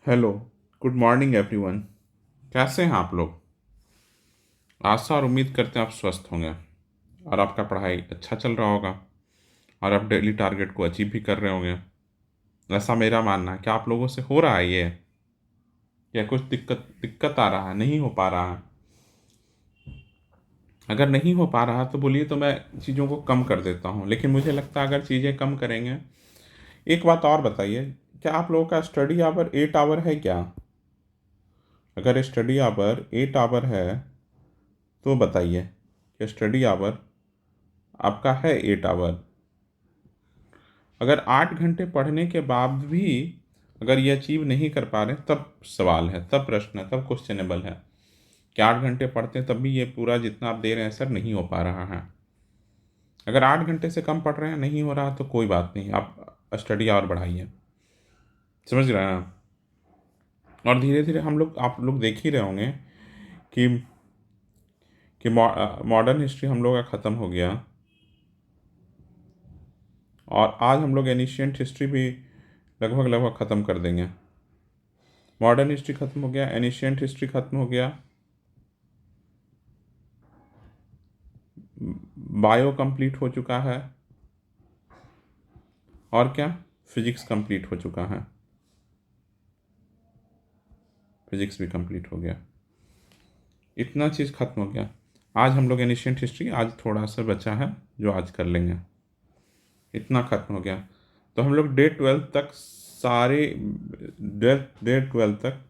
Hello. Good morning everyone. कैसे हैं आप लोग? आशा और उम्मीद करते हैं आप स्वस्थ होंगे और आपका पढ़ाई अच्छा चल रहा होगा और आप डेली टारगेट को अचीव भी कर रहे होंगे। ऐसा मेरा मानना है। क्या आप लोगों से हो रहा है ये, या कुछ दिक्कत दिक्कत आ रहा है, नहीं हो पा रहा है? अगर नहीं हो पा रहा तो बोलिए, तो मैं चीज़ों को कम कर देता हूँ। लेकिन मुझे लगता है अगर चीज़ें कम करेंगे। एक बात और बताइए, क्या आप लोगों का स्टडी आवर 8 आवर है क्या? अगर स्टडी आवर 8 आवर है तो बताइए कि स्टडी आवर आपका है 8 आवर। अगर 8 घंटे पढ़ने के बाद भी अगर ये अचीव नहीं कर पा रहे, तब सवाल है, तब प्रश्न है, तब क्वेश्चनेबल है कि 8 घंटे पढ़ते हैं तब भी ये पूरा जितना आप दे रहे हैं सर नहीं हो पा रहा है। अगर 8 घंटे से कम पढ़ रहे हैं, नहीं हो रहा, तो कोई बात नहीं, आप स्टडी आवर बढ़ाइए। समझ रहे हैं? और धीरे धीरे हम लोग, आप लोग देख ही रहे होंगे कि मॉडर्न हिस्ट्री हम लोग का ख़त्म हो गया और आज हम लोग एनिशियंट हिस्ट्री भी लगभग लगभग ख़त्म कर देंगे। मॉडर्न हिस्ट्री ख़त्म हो गया, एनिशियंट हिस्ट्री ख़त्म हो गया, बायो कंप्लीट हो चुका है, और क्या, फिजिक्स कंप्लीट हो चुका है। फिजिक्स भी कंप्लीट हो गया। इतना चीज़ ख़त्म हो गया। आज हम लोग एनिशियंट हिस्ट्री, आज थोड़ा सा बचा है जो आज कर लेंगे। इतना ख़त्म हो गया। तो हम लोग डे 12 तक सारे, डे 12 तक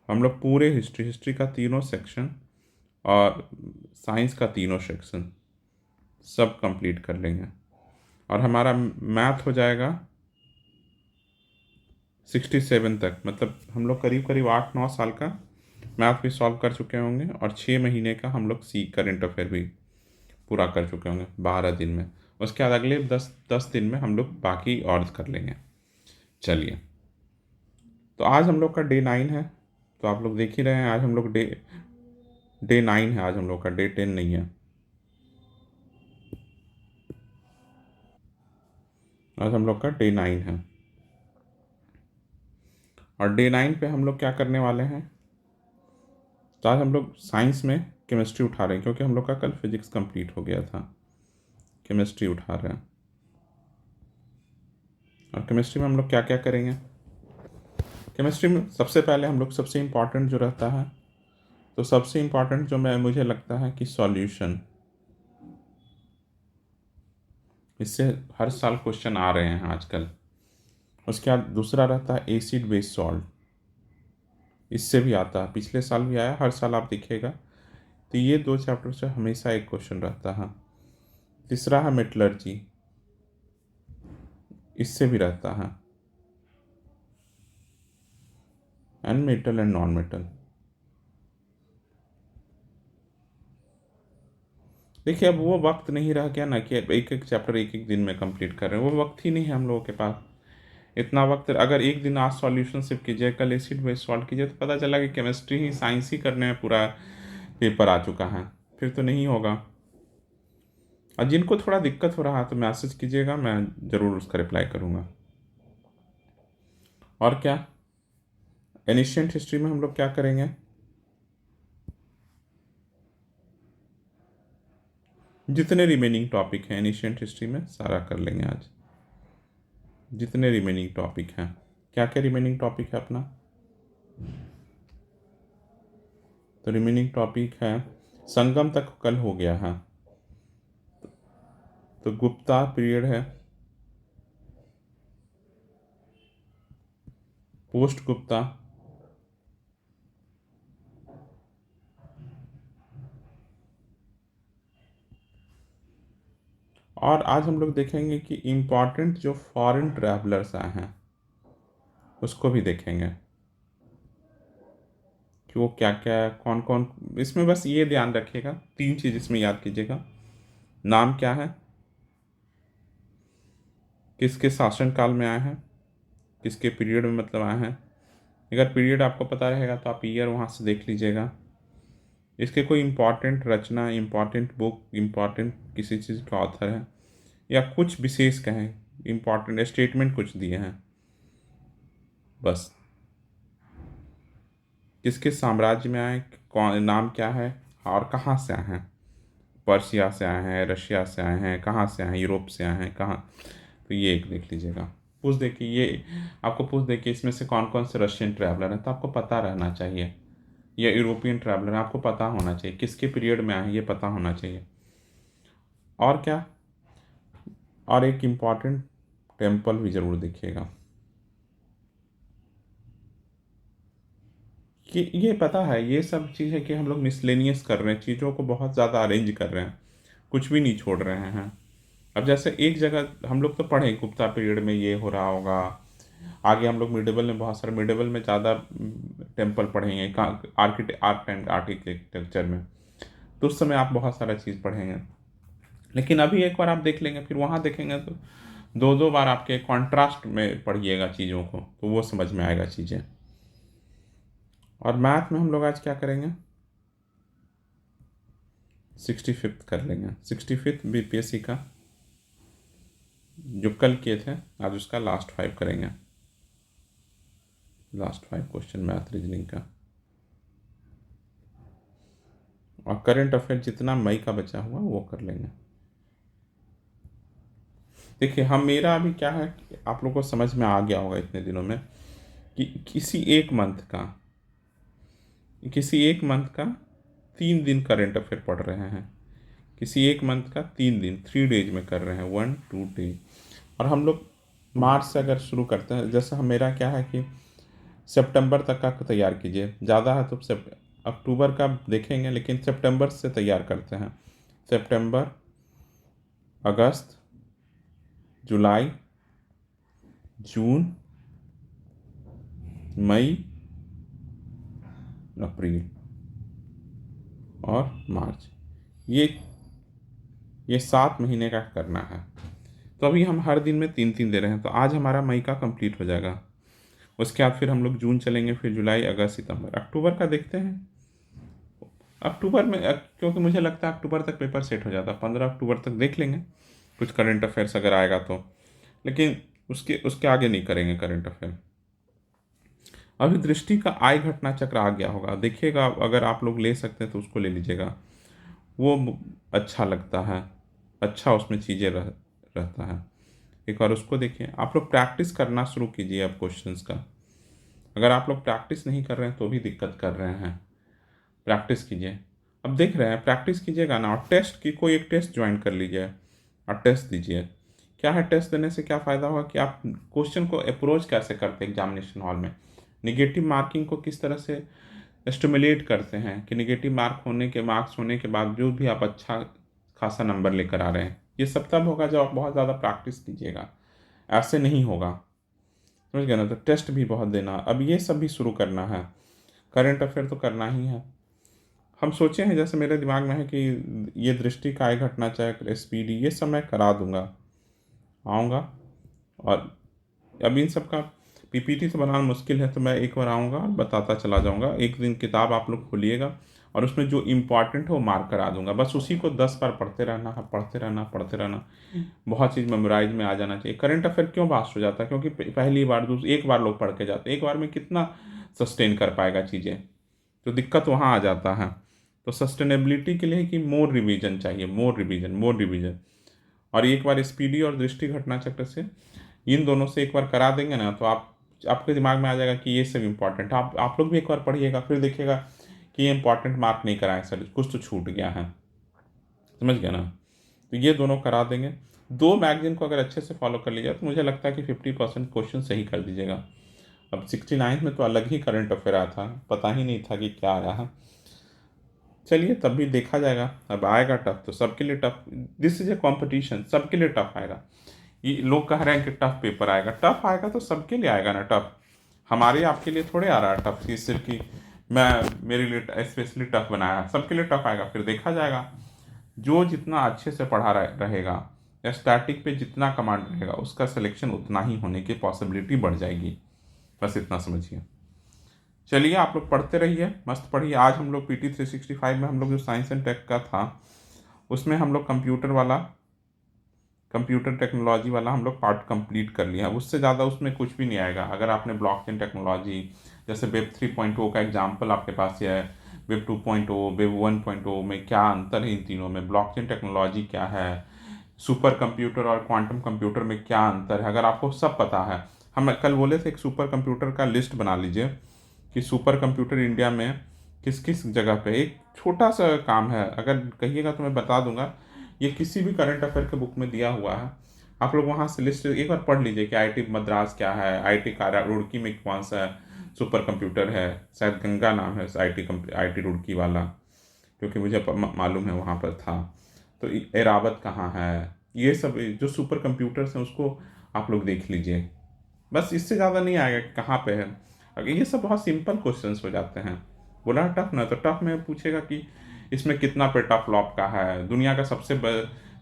हम लोग पूरे हिस्ट्री का तीनों सेक्शन और साइंस का तीनों सेक्शन सब कंप्लीट कर लेंगे। और हमारा मैथ हो जाएगा 67 तक। मतलब हम लोग करीब करीब 8-9 साल का मैथ भी सॉल्व कर चुके होंगे और 6 महीने का हम लोग सी करेंट अफेयर भी पूरा कर चुके होंगे 12 दिन में। उसके बाद अगले 10 दिन में हम लोग बाकी और कर लेंगे। चलिए, तो आज हम लोग का डे 9 है। तो आप लोग देख ही रहे हैं, आज हम लोग डे डे 9 है। आज हम लोग का डे 10 नहीं है। आज हम लोग का डे 9 है। और डे 9 पे हम लोग क्या करने वाले हैं? तो आज हम लोग साइंस में केमिस्ट्री उठा रहे हैं, क्योंकि हम लोग का कल फिजिक्स कंप्लीट हो गया था। केमिस्ट्री उठा रहे हैं। और केमिस्ट्री में हम लोग क्या क्या करेंगे? केमिस्ट्री में सबसे पहले हम लोग, सबसे इम्पॉर्टेंट जो रहता है, तो सबसे इम्पॉर्टेंट जो मैं मुझे लगता है कि सॉल्यूशन। इससे हर साल क्वेश्चन आ रहे हैं आजकल। उसके बाद दूसरा रहता है एसिड बेस सॉल्ट। इससे भी आता है, पिछले साल भी आया, हर साल आप दिखेगा। तो ये 2 चैप्टर से हमेशा एक क्वेश्चन रहता है। तीसरा है मेटलर्जी। इससे भी रहता है। And metal and non metal. देखिए, अब वो वक्त नहीं रह गया ना कि एक एक चैप्टर एक एक दिन में कंप्लीट कर रहे हैं। वो वक्त ही नहीं है हम लोगों के पास। इतना वक्त, अगर एक दिन आज सॉल्यूशन सिर्फ कीजिए, कल एसिड बेस सॉल्व कीजिए, तो पता चला कि केमिस्ट्री ही, साइंस ही करने में पूरा पेपर आ चुका है। फिर तो नहीं होगा। और जिनको थोड़ा दिक्कत हो रहा है तो मैसेज कीजिएगा, मैं ज़रूर उसका रिप्लाई करूँगा। और क्या, एनिशियंट हिस्ट्री में हम लोग क्या करेंगे? जितने रिमेनिंग टॉपिक हैं एनिशियंट हिस्ट्री में सारा कर लेंगे आज। जितने रिमेनिंग टॉपिक हैं, क्या क्या रिमेनिंग टॉपिक है अपना? तो रिमेनिंग टॉपिक है, संगम तक कल हो गया है। तो गुप्ता पीरियड है, पोस्ट गुप्ता, और आज हम लोग देखेंगे कि इम्पॉर्टेंट जो फॉरेन ट्रैवलर्स आए हैं उसको भी देखेंगे कि वो क्या क्या, कौन कौन। इसमें बस ये ध्यान रखिएगा, 3 चीज़ इसमें याद कीजिएगा। नाम क्या है, किसके शासन काल में आए हैं, किसके पीरियड में मतलब आए हैं। अगर पीरियड आपको पता रहेगा तो आप ईयर वहाँ से देख लीजिएगा। इसके कोई इम्पॉर्टेंट रचना, इम्पॉर्टेंट बुक, इम्पॉर्टेंट किसी चीज़ का ऑथर है, या कुछ विशेष कहें इम्पॉर्टेंट स्टेटमेंट कुछ दिए हैं बस। किस किस साम्राज्य में आए, कौन, नाम क्या है और कहाँ से आए हैं। पर्शिया से आए हैं, रशिया से आए हैं, कहाँ से आए हैं, यूरोप से आए हैं, कहाँ। तो ये एक देख लीजिएगा। पूछ दे कि ये आपको पूछ दे कि इसमें से कौन कौन से रशियन ट्रैवलर हैं, तो आपको पता रहना चाहिए। या यूरोपियन ट्रैवलर, आपको पता होना चाहिए किसके पीरियड में आए हैं, ये पता होना चाहिए। और क्या, और एक इम्पॉर्टेंट टेम्पल भी ज़रूर देखिएगा कि ये पता है, ये सब चीज़ है कि हम लोग मिसलेनियस कर रहे हैं, चीज़ों को बहुत ज़्यादा अरेंज कर रहे हैं, कुछ भी नहीं छोड़ रहे हैं। अब जैसे एक जगह हम लोग तो पढ़े गुप्ता पीरियड में ये हो रहा होगा, आगे हम लोग मिडेवल में बहुत सारे, मिडेवल में ज़्यादा टेम्पल पढ़ेंगे आर्ट एंड आर्किटेक्चर में, तो उस समय आप बहुत सारा चीज़ पढ़ेंगे। लेकिन अभी एक बार आप देख लेंगे, फिर वहाँ देखेंगे तो दो दो बार आपके कॉन्ट्रास्ट में पढ़िएगा चीज़ों को, तो वो समझ में आएगा चीज़ें। और मैथ में हम लोग आज क्या करेंगे, 65th कर लेंगे, 65th बीपीएससी का जो कल किए थे, आज उसका लास्ट 5 करेंगे, लास्ट 5 क्वेश्चन मैथ रीजनिंग का। और करंट अफेयर जितना मई का बचा हुआ वो कर लेंगे। देखिए हम, मेरा अभी क्या है, आप लोगों को समझ में आ गया होगा इतने दिनों में कि किसी एक मंथ का 3 दिन करंट अफेयर पढ़ रहे हैं, किसी एक मंथ का 3 दिन 3 डेज में कर रहे हैं, 1 2 डे। और हम लोग मार्च से अगर शुरू करते हैं, जैसे हम, मेरा क्या है कि सितंबर तक का तैयार कीजिए, ज़्यादा है तो अक्टूबर का देखेंगे, लेकिन सितंबर से तैयार करते हैं। सितंबर, अगस्त, जुलाई, जून, मई, अप्रैल और मार्च, ये 7 महीने का करना है। तो अभी हम हर दिन में 3 3 दे रहे हैं, तो आज हमारा मई का कंप्लीट हो जाएगा। उसके बाद फिर हम लोग जून चलेंगे, फिर जुलाई, अगस्त, सितंबर, अक्टूबर का देखते हैं। अक्टूबर में क्योंकि मुझे लगता है अक्टूबर तक पेपर सेट हो जाता है, 15 अक्टूबर तक देख लेंगे कुछ करंट अफेयर्स अगर आएगा तो। लेकिन उसके उसके आगे नहीं करेंगे करंट अफेयर। अभी दृष्टि का आय घटना चक्र आ गया होगा, देखिएगा, अगर आप लोग ले सकते हैं तो उसको ले लीजिएगा, वो अच्छा लगता है, अच्छा उसमें चीज़ें रहता है। एक बार उसको देखिए, आप लोग प्रैक्टिस करना शुरू कीजिए अब क्वेश्चंस का। अगर आप लोग प्रैक्टिस नहीं कर रहे हैं तो भी दिक्कत कर रहे हैं, प्रैक्टिस कीजिए। अब देख रहे हैं, प्रैक्टिस कीजिएगा ना, और टेस्ट की कोई एक टेस्ट ज्वाइन कर लीजिए और टेस्ट दीजिए। क्या है, टेस्ट देने से क्या फ़ायदा होगा कि आप क्वेश्चन को अप्रोच कैसे करते हैं एग्जामिनेशन हॉल में, निगेटिव मार्किंग को किस तरह से स्टिमुलेट करते हैं कि निगेटिव मार्क्स होने के बावजूद भी आप अच्छा खासा नंबर लेकर आ रहे हैं। ये सब तब होगा जब आप बहुत ज़्यादा प्रैक्टिस कीजिएगा, ऐसे नहीं होगा, समझ गए ना। तो टेस्ट भी बहुत देना, अब ये सब भी शुरू करना है, करंट अफेयर तो करना ही है। हम सोचे हैं, जैसे मेरे दिमाग में है कि ये दृष्टि का आय घटना चक्र, SPD, ये सब मैं करा दूंगा, आऊँगा। और अब इन सब का PPT तो बनाना मुश्किल है, तो मैं एक बार आऊँगा और बताता चला जाऊँगा। एक दिन किताब आप लोग खोलिएगा और उसमें जो इम्पॉर्टेंट है वो मार्क करा दूंगा, बस उसी को 10 बार पढ़ते रहना है, पढ़ते रहना, पढ़ते रहना। बहुत चीज़ मेमोराइज में आ जाना चाहिए। करंट अफेयर क्यों वास्ट हो जाता है, क्योंकि पहली बार एक बार लोग पढ़ के जाते हैं, एक बार में कितना सस्टेन कर पाएगा चीज़ें, तो दिक्कत वहाँ आ जाता है। तो सस्टेनेबिलिटी के लिए कि मोर रिवीजन चाहिए, मोर रिवीजन। और एक बार SPD और दृष्टि घटना चक्र से, इन दोनों से एक बार करा देंगे ना, तो आपके दिमाग में आ जाएगा कि ये सब इम्पॉर्टेंट। आप लोग भी एक बार पढ़िएगा, फिर देखिएगा कि ये इंपॉर्टेंट मार्क नहीं कराए सर, कुछ तो छूट गया है, समझ गया ना। तो ये दोनों करा देंगे। 2 मैगजीन को अगर अच्छे से फॉलो कर लीजिए तो मुझे लगता है कि 50% क्वेश्चन सही कर दीजिएगा। अब 69 में तो अलग ही करंट अफेयर आया था, पता ही नहीं था कि क्या आया है। चलिए तब भी देखा जाएगा, अब आएगा टफ तो सबके लिए tough, this is a competition, सबके लिए टफ आएगा। ये लोग कह रहे हैं कि टफ पेपर आएगा, टफ आएगा तो सबके लिए आएगा ना टफ, हमारे आपके लिए थोड़े आ रहा है टफ, सिर्फ कि मैं मेरे लिए स्पेशली टफ बनाया, सबके लिए टफ आएगा। फिर देखा जाएगा, जो जितना अच्छे से पढ़ा रहेगा या स्टैटिक पे जितना कमांड रहेगा उसका सिलेक्शन उतना ही होने की पॉसिबिलिटी बढ़ जाएगी, बस इतना समझिए। चलिए आप लोग पढ़ते रहिए, मस्त पढ़िए। आज हम लोग PT 365 में हम लोग जो साइंस एंड टेक का था उसमें हम लोग कंप्यूटर वाला कंप्यूटर टेक्नोलॉजी वाला हम लोग पार्ट कंप्लीट कर लिया है, उससे ज़्यादा उसमें कुछ भी नहीं आएगा। अगर आपने ब्लॉकचेन टेक्नोलॉजी, जैसे वेब 3.0 का एग्जांपल आपके पास ये है, वेब 2.0, वेब 1.0 में क्या अंतर है इन तीनों में, ब्लॉकचेन टेक्नोलॉजी क्या है, सुपर कंप्यूटर और क्वांटम कंप्यूटर में क्या अंतर है, अगर आपको सब पता है। हम कल बोले थे एक सुपर कंप्यूटर का लिस्ट बना लीजिए कि सुपर कंप्यूटर इंडिया में किस किस जगह पे, एक छोटा सा काम है, अगर कहिएगा तो मैं बता दूंगा। ये किसी भी करंट अफेयर के बुक में दिया हुआ है, आप लोग वहाँ से लिस्ट एक बार पढ़ लीजिए कि आईआईटी मद्रास क्या है, आईआईटी कारा रुड़की में कौन सा सुपर कंप्यूटर है, शायद गंगा नाम है आईआईटी रुड़की वाला, क्योंकि मुझे मालूम है वहाँ पर था। तो एरावत कहाँ है, ये सब जो सुपर कंप्यूटर्स हैं उसको आप लोग देख लीजिए। बस इससे ज़्यादा नहीं आएगा कि कहाँ पे है। अगर ये सब बहुत सिंपल क्वेश्चंस हो जाते हैं। बोला टफ ना, तो टफ में पूछेगा कि इसमें कितना पेटाफ्लॉप का है, दुनिया का सबसे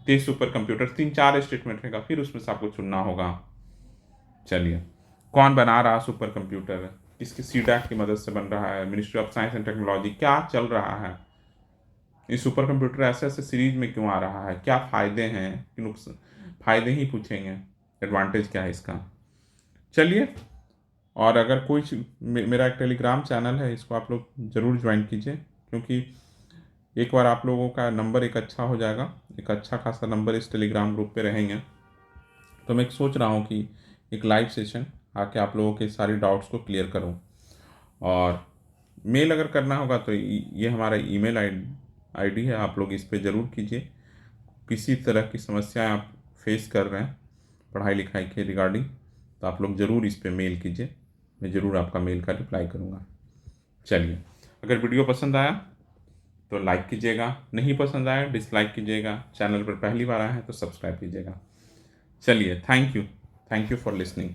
तेज सुपर कंप्यूटर, 3-4 स्टेटमेंट रहेगा, फिर उसमें से आपको चुनना होगा। चलिए, कौन बना रहा सुपर कंप्यूटर, किसकी सीडैक की मदद से बन रहा है, ministry of science and technology, क्या चल रहा है, ये सुपर कंप्यूटर ऐसे ऐसे सीरीज में क्यों आ रहा है, क्या फ़ायदे हैं कि नुकसान, फ़ायदे ही पूछेंगे, एडवांटेज क्या है इसका। चलिए, और अगर कोई मेरा एक टेलीग्राम चैनल है, इसको आप लोग ज़रूर ज्वाइन कीजिए, क्योंकि एक बार आप लोगों का नंबर एक अच्छा हो जाएगा, एक अच्छा खासा नंबर इस टेलीग्राम ग्रुप पे रहेंगे, तो मैं सोच रहा हूँ कि एक लाइव सेशन आके आप लोगों के सारे डाउट्स को क्लियर करूँ। और मेल अगर करना होगा तो ये हमारा ईमेल आईडी है, आप लोग इस पे ज़रूर कीजिए। किसी तरह की समस्याएं आप फेस कर रहे हैं पढ़ाई लिखाई के रिगार्डिंग, तो आप लोग ज़रूर इस पे मेल कीजिए, मैं ज़रूर आपका मेल का रिप्लाई करूँगा। चलिए, अगर वीडियो पसंद आया तो लाइक कीजिएगा, नहीं पसंद आया डिसलाइक कीजिएगा, चैनल पर पहली बार आए हैं तो सब्सक्राइब कीजिएगा। चलिए, थैंक यू फॉर लिसनिंग।